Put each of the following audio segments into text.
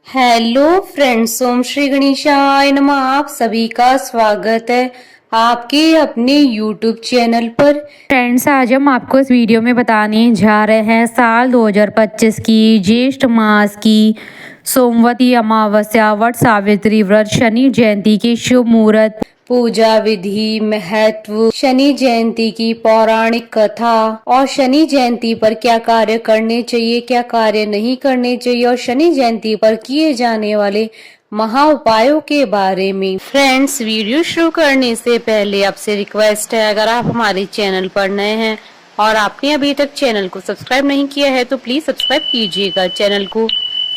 Hello friends, ओम श्री गणेशाय नमः। आप सभी का स्वागत है आपके अपने YouTube चैनल पर। फ्रेंड्स, आज हम आपको इस वीडियो में बताने जा रहे हैं साल 2025 की ज्येष्ठ मास की सोमवती अमावस्या, वट सावित्री व्रत, शनि जयंती के शुभ मुहूर्त, पूजा विधि, महत्व, शनि जयंती की पौराणिक कथा और शनि जयंती पर क्या कार्य करने चाहिए, क्या कार्य नहीं करने चाहिए और शनि जयंती पर किए जाने वाले महा उपायों के बारे में। फ्रेंड्स, वीडियो शुरू करने से पहले आपसे रिक्वेस्ट है, अगर आप हमारे चैनल पर नए हैं और आपने अभी तक चैनल को सब्सक्राइब नहीं किया है तो प्लीज सब्सक्राइब कीजिएगा चैनल को,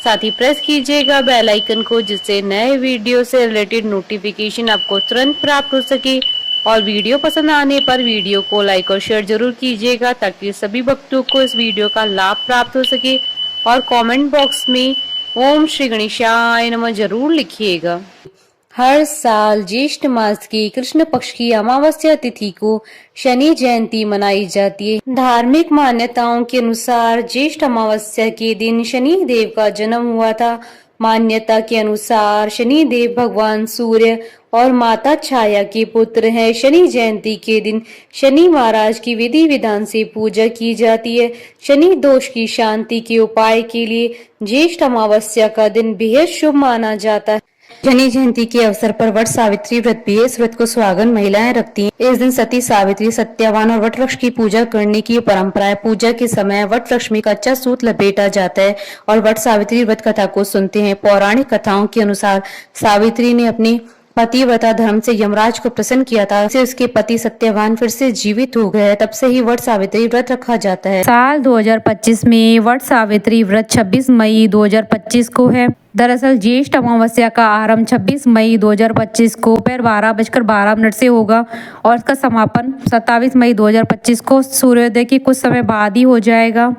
साथ ही प्रेस कीजिएगा बेल आइकन को, जिससे नए वीडियो से रिलेटेड नोटिफिकेशन आपको तुरंत प्राप्त हो सके। और वीडियो पसंद आने पर वीडियो को लाइक और शेयर जरूर कीजिएगा ताकि सभी भक्तों को इस वीडियो का लाभ प्राप्त हो सके। और कमेंट बॉक्स में ओम श्री गणेशाय नमः जरूर लिखिएगा। हर साल ज्येष्ठ मास की कृष्ण पक्ष की अमावस्या तिथि को शनि जयंती मनाई जाती है। धार्मिक मान्यताओं के अनुसार ज्येष्ठ अमावस्या के दिन शनि देव का जन्म हुआ था। मान्यता के अनुसार शनि देव भगवान सूर्य और माता छाया के पुत्र हैं। शनि जयंती के दिन शनि महाराज की विधि विधान से पूजा की जाती है। शनि दोष की शांति के उपाय के लिए ज्येष्ठ अमावस्या का दिन बेहद शुभ माना जाता है। शनि जयंती के अवसर पर वट सावित्री व्रत भी है। इस व्रत को सुहागन महिलाएं रखती हैं। इस दिन सती सावित्री, सत्यवान और वट वृक्ष की पूजा करने की परंपरा है। पूजा के समय वट वृक्ष में कच्चा सूत लपेटा जाता है और वट सावित्री व्रत कथा को सुनते हैं। पौराणिक कथाओं के अनुसार सावित्री ने अपने पतिव्रता धर्म से यमराज को प्रसन्न किया था। से उसके पति सत्यवान फिर से जीवित हो गए। तब से ही वट सावित्री व्रत रखा जाता है। साल 2025 में वट सावित्री व्रत 26 मई 2025 को है। दरअसल ज्येष्ठ अमावस्या का आरंभ 26 मई 2025 को दोपहर 12:12 से होगा और इसका समापन 27 मई 2025 को सूर्योदय के कुछ समय बाद ही हो जाएगा।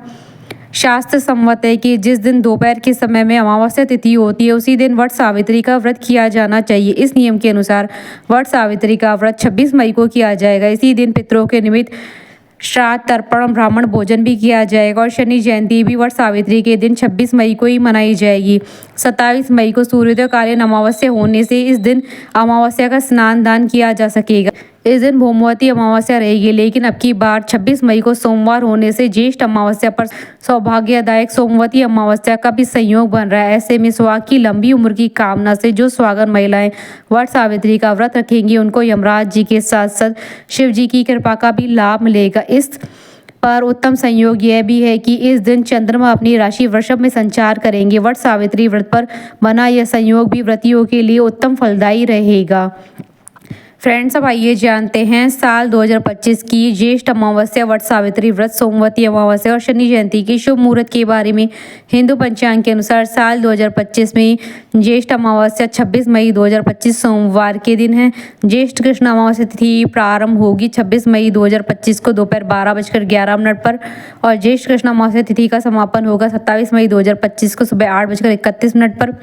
शास्त्र सम्मत है कि जिस दिन दोपहर के समय में अमावस्या तिथि होती है उसी दिन वट सावित्री का व्रत किया जाना चाहिए। इस नियम के अनुसार वट सावित्री का व्रत 26 मई को किया जाएगा। इसी दिन पितरों के निमित्त श्राद्ध, तर्पण, ब्राह्मण भोजन भी किया जाएगा और शनि जयंती भी वट सावित्री के दिन 26 मई को ही मनाई जाएगी। 27 मई को सूर्योदय कालीन अमावस्या होने से इस दिन अमावस्या का स्नान दान किया जा सकेगा। इस दिन भौमवती अमावस्या रहेगी, लेकिन अब की बार 26 मई को सोमवार होने से ज्येष्ठ अमावस्या पर सौभाग्यदायक सोमवती अमावस्या का भी संयोग बन रहा है। ऐसे में सुहाग की लंबी उम्र की कामना से जो सुहागन महिलाएं वट सावित्री का व्रत रखेंगी उनको यमराज जी के साथ साथ शिव जी की कृपा का भी लाभ मिलेगा। इस पर उत्तम संयोग यह भी है कि इस दिन चंद्रमा अपनी राशि वृषभ में संचार करेंगे। वट सावित्री व्रत पर बना यह संयोग भी व्रतियों के लिए उत्तम फलदायी रहेगा। फ्रेंड्स, अब आइए जानते हैं साल 2025 की ज्येष्ठ अमावस्या, वट सावित्री व्रत, सोमवती अमावस्या और शनि जयंती के शुभ मुहूर्त के बारे में। हिंदू पंचांग के अनुसार साल 2025 में ज्येष्ठ अमावस्या 26 मई 2025 सोमवार के दिन है। ज्येष्ठ कृष्ण अमावस्या तिथि प्रारंभ होगी 26 मई 2025 को दोपहर 12:11 पर और ज्येष्ठ कृष्ण अमावस्या तिथि का समापन होगा 27 मई 2025 को सुबह 8:31 पर।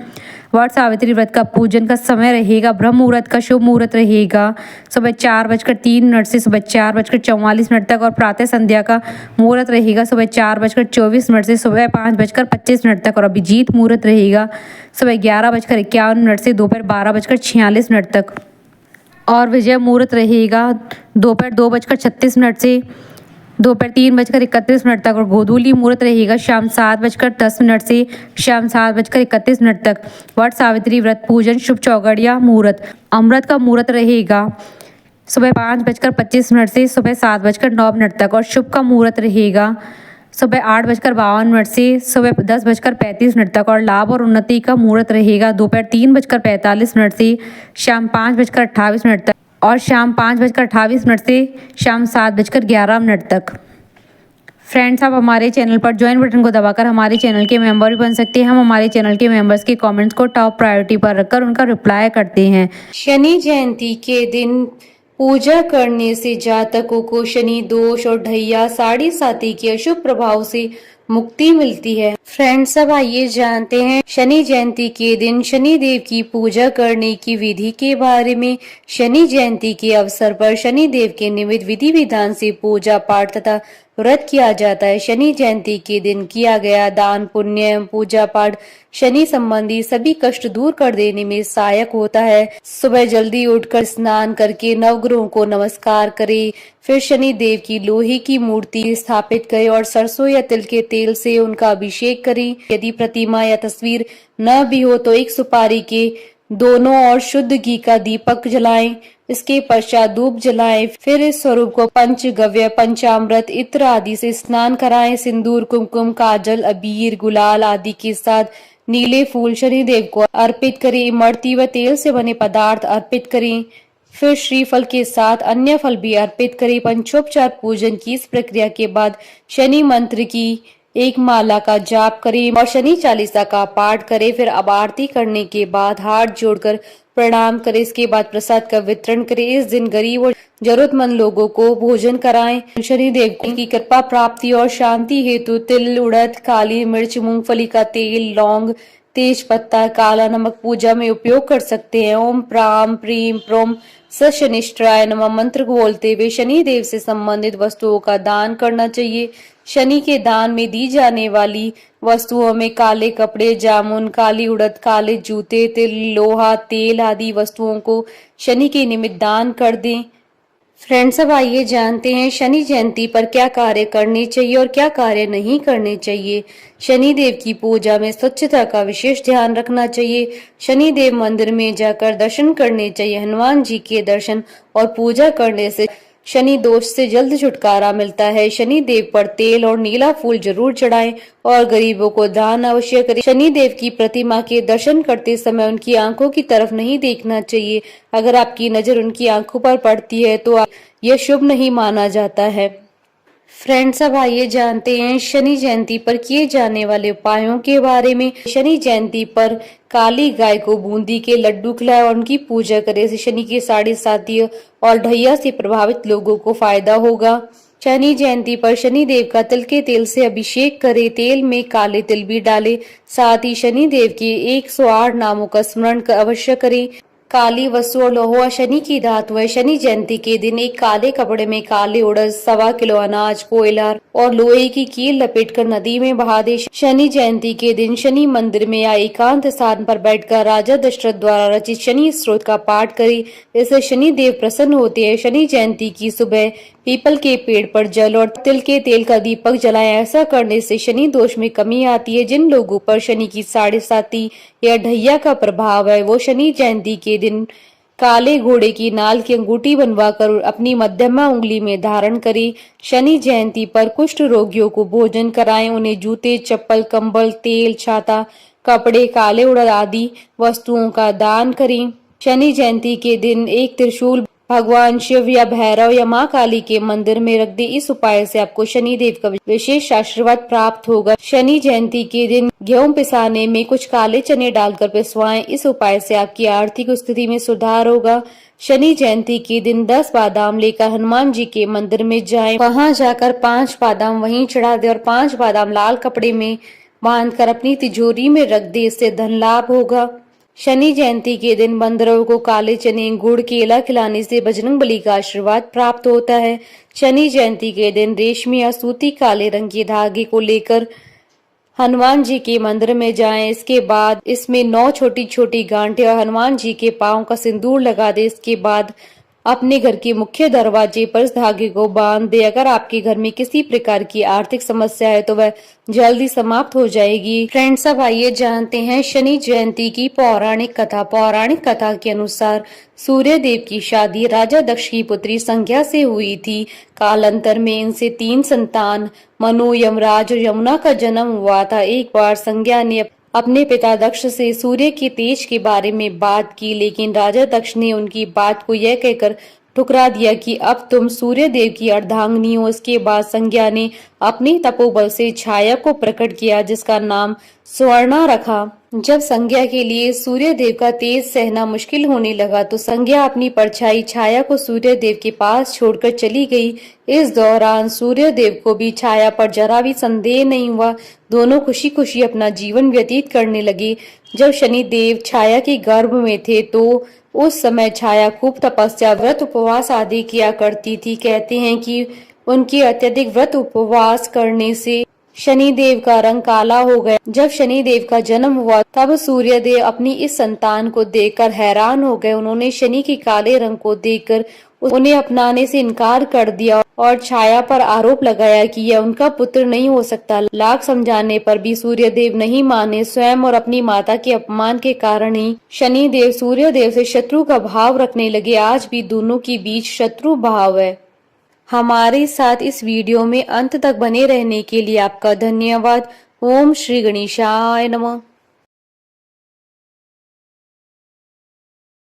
वट सावित्री व्रत का पूजन का समय रहेगा, ब्रह्म मुहूर्त का शुभ मुहूर्त रहेगा सुबह 4:03 से सुबह 4:44 तक और प्रातः संध्या का मुहूर्त रहेगा सुबह 4:24 से सुबह 5:25 तक और अभिजीत मुहूर्त रहेगा सुबह 11:51 से दोपहर 12:46 तक और विजय मुहूर्त रहेगा दोपहर 2:36 से दोपहर 3:31 तक और गोधूली मुहूर्त रहेगा शाम 7:10 से शाम 7:31 तक। वट सावित्री व्रत पूजन शुभ चौगड़िया मुहूर्त, अमृत का मुहूर्त रहेगा सुबह 5:25 से सुबह 7:09 तक और शुभ का मुहूर्त रहेगा सुबह 8:52 से सुबह 10:35 तक और लाभ और उन्नति का मुहूर्त रहेगा दोपहर 3:45 से शाम 5:28 तक और शाम 5:28 से शाम 7:11 तक। फ्रेंड्स, आप हमारे चैनल पर ज्वाइन बटन को दबाकर हमारे चैनल के मेंबर भी बन सकते हैं। हम हमारे चैनल के मेंबर्स के कमेंट्स को टॉप प्रायोरिटी पर रखकर उनका रिप्लाई करते हैं। शनि जयंती के दिन पूजा करने से जातकों को शनि दोष और ढैया साढ़े साती के अशुभ प्रभाव से मुक्ति मिलती है। फ्रेंड्स, अब आइए जानते हैं शनि जयंती के दिन शनि देव की पूजा करने की विधि के बारे में। शनि जयंती के अवसर पर शनि देव के निमित्त विधि विधान से पूजा पाठ तथा व्रत किया जाता है। शनि जयंती के दिन किया गया दान, पुण्य एवं पूजा पाठ शनि संबंधी सभी कष्ट दूर कर देने में सहायक होता है। सुबह जल्दी उठकर स्नान करके नवग्रहों को नमस्कार करें, फिर शनि देव की लोहे की मूर्ति स्थापित करें और सरसों या तिल के तेल से उनका अभिषेक करें। यदि प्रतिमा या तस्वीर न भी हो तो एक सुपारी के दोनों ओर शुद्ध घी का दीपक जलाएं। इसके पश्चात धूप जलाएं, फिर इस स्वरूप को पंचगव्य, पंचामृत, इत्र आदि से स्नान कराएं। सिंदूर, कुमकुम, काजल, अबीर, गुलाल आदि के साथ नीले फूल शनिदेव को अर्पित करें। इमरती व तेल से बने पदार्थ अर्पित करें, फिर श्रीफल के साथ अन्य फल भी अर्पित करें। पंचोपचार पूजन की इस प्रक्रिया के बाद शनि मंत्र की एक माला का जाप करें और शनि चालीसा का पाठ करें। फिर अब आरती करने के बाद हाथ जोड़कर प्रणाम करें। इसके बाद प्रसाद का वितरण करें। इस दिन गरीब और जरूरतमंद लोगों को भोजन कराएं। शनि देव की कृपा प्राप्ति और शांति हेतु तिल, उड़द, काली मिर्च, मूंगफली का तेल, लौंग, तेज पत्ता, काला नमक पूजा में उपयोग कर सकते हैं। ओम प्राम प्रीम प्रोम स शनिश्चराय नमः मंत्र को बोलते हुए शनि देव से संबंधित वस्तुओं का दान करना चाहिए। शनि के दान में दी जाने वाली वस्तुओं में काले कपड़े, जामुन, काली उड़द, काले जूते, तिल, लोहा, तेल आदि वस्तुओं को शनि के निमित्त दान कर दें। फ्रेंड्स, अब आइए जानते हैं शनि जयंती पर क्या कार्य करने चाहिए और क्या कार्य नहीं करने चाहिए। शनि देव की पूजा में स्वच्छता का विशेष ध्यान रखना चाहिए। शनि देव मंदिर में जाकर दर्शन करने चाहिए। हनुमान जी के दर्शन और पूजा करने से शनि दोष से जल्द छुटकारा मिलता है। शनि देव पर तेल और नीला फूल जरूर चढ़ाएं और गरीबों को दान अवश्य करें। शनि देव की प्रतिमा के दर्शन करते समय उनकी आंखों की तरफ नहीं देखना चाहिए। अगर आपकी नजर उनकी आंखों पर पड़ती है तो यह शुभ नहीं माना जाता है। फ्रेंड्स, अब आइए जानते हैं शनि जयंती पर किए जाने वाले उपायों के बारे में। शनि जयंती पर काली गाय को बूंदी के लड्डू खिलाएं और उनकी पूजा करें। इससे शनि की साढ़े साती और ढैया से प्रभावित लोगों को फायदा होगा। शनि जयंती पर शनि देव का तिल के तेल से अभिषेक करें। तेल में काले तिल भी डालें। साथ ही शनि देव के 108 नामों का स्मरण अवश्य करें। काली वस्तु और लोहा शनि की धातु है। शनि जयंती के दिन एक काले कपड़े में काले उड़द, 1.25 किलो अनाज, कोयला और लोहे की कील लपेटकर नदी में बहा दे। शनि जयंती के दिन शनि मंदिर में या एकांत स्थान पर बैठकर राजा दशरथ द्वारा रचित शनि स्त्रोत का पाठ करें। इससे शनि देव प्रसन्न होते हैं। शनि जयंती की सुबह पीपल के पेड़ पर जल और तिल के तेल का दीपक जलाएं। ऐसा करने से शनि दोष में कमी आती है। जिन लोगों पर शनि की साढ़े साती या ढैया का प्रभाव है वो शनि जयंती के दिन काले घोड़े की नाल की अंगूठी बनवाकर अपनी मध्यमा उंगली में धारण करें। शनि जयंती पर कुष्ठ रोगियों को भोजन कराएं। उन्हें जूते, चप्पल, कंबल, तेल, छाता, कपड़े, काले उड़द आदि वस्तुओं का दान करें। शनि जयंती के दिन एक त्रिशूल भगवान शिव या भैरव या माँ काली के मंदिर में रख दे। इस उपाय से आपको शनि देव का विशेष आशीर्वाद प्राप्त होगा। शनि जयंती के दिन गेहूं पिसाने में कुछ काले चने डालकर पिसवाएं। इस उपाय से आपकी आर्थिक स्थिति में सुधार होगा। शनि जयंती के दिन 10 बादाम लेकर हनुमान जी के मंदिर में जाएं। वहां जाकर 5 बादाम वहीं चढ़ा दे और 5 बादाम लाल कपड़े में बांधकर अपनी तिजोरी में रख दे। इससे धन लाभ होगा। शनि जयंती के दिन बंदरों को काले चने, गुड़, केला खिलाने से बजरंग बली का आशीर्वाद प्राप्त होता है। शनि जयंती के दिन रेशमी या सूती काले रंग के धागे को लेकर हनुमान जी के मंदिर में जाएं। इसके बाद इसमें 9 छोटी छोटी गांठें और हनुमान जी के पांव का सिंदूर लगा दे। इसके बाद अपने घर के मुख्य दरवाजे पर इस धागे को बांध दे। अगर आपके घर में किसी प्रकार की आर्थिक समस्या है तो वह जल्दी समाप्त हो जाएगी। फ्रेंड्स, अब आइए जानते हैं शनि जयंती की पौराणिक कथा। पौराणिक कथा के अनुसार सूर्य देव की शादी राजा दक्ष की पुत्री संज्ञा से हुई थी। कालांतर में इनसे 3 संतान मनु, यमराज और यमुना का जन्म हुआ था। एक बार संज्ञा ने अपने पिता दक्ष से सूर्य के तेज के बारे में बात की, लेकिन राजा दक्ष ने उनकी बात को यह कहकर ठुकरा दिया कि अब तुम सूर्य देव की अर्धांगिनी हो। इसके बाद संज्ञा ने अपने तपोबल से छाया को प्रकट किया, जिसका नाम स्वर्णा रखा। जब संज्ञा के लिए सूर्य देव का तेज सहना मुश्किल होने लगा तो संज्ञा अपनी परछाई छाया को सूर्य देव के पास छोड़कर चली गई। इस दौरान सूर्य देव को भी छाया पर जरा भी संदेह नहीं हुआ। दोनों खुशी खुशी अपना जीवन व्यतीत करने लगे। जब शनि देव छाया के गर्भ में थे तो उस समय छाया खूब तपस्या, व्रत, उपवास आदि किया करती थी। कहते हैं कि उनकी अत्यधिक व्रत उपवास करने से शनि देव का रंग काला हो गया। जब शनि देव का जन्म हुआ तब सूर्य देव अपनी इस संतान को देखकर हैरान हो गए। उन्होंने शनि के काले रंग को देखकर उन्हें अपनाने से इनकार कर दिया और छाया पर आरोप लगाया कि यह उनका पुत्र नहीं हो सकता। लाख समझाने पर भी सूर्य देव नहीं माने। स्वयं और अपनी माता के अपमान के कारण ही शनि देव सूर्य देव से शत्रु का भाव रखने लगे। आज भी दोनों के बीच शत्रु भाव है। हमारे साथ इस वीडियो में अंत तक बने रहने के लिए आपका धन्यवाद। ओम श्री गणेशाय नमः।